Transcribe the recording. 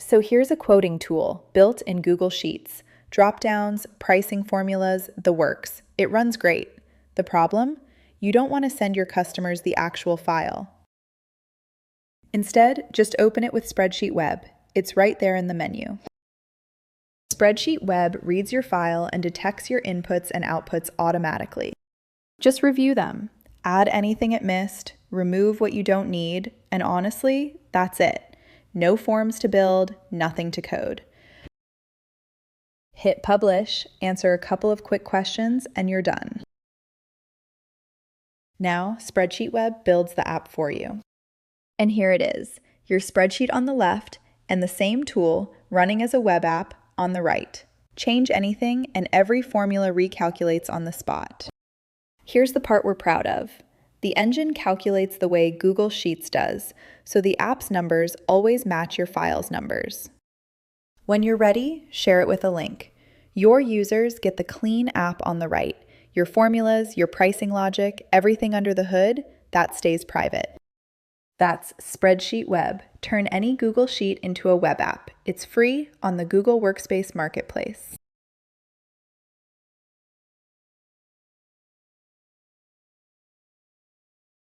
So here's a quoting tool built in Google Sheets. Drop-downs, pricing formulas, the works. It runs great. The problem? You don't want to send your customers the actual file. Instead, just open it with SpreadsheetWeb. It's right there in the menu. SpreadsheetWeb reads your file and detects your inputs and outputs automatically. Just review them. Add anything it missed, remove what you don't need, and honestly, that's it. No forms to build, nothing to code. Hit publish, answer a couple of quick questions, and you're done. Now, SpreadsheetWeb builds the app for you. And here it is, your spreadsheet on the left and the same tool running as a web app on the right. Change anything and every formula recalculates on the spot. Here's the part we're proud of. The engine calculates the way Google Sheets does, so the app's numbers always match your file's numbers. When you're ready, share it with a link. Your users get the clean app on the right. Your formulas, your pricing logic, everything under the hood, that stays private. That's SpreadsheetWeb. Turn any Google Sheet into a web app. It's free on the Google Workspace Marketplace.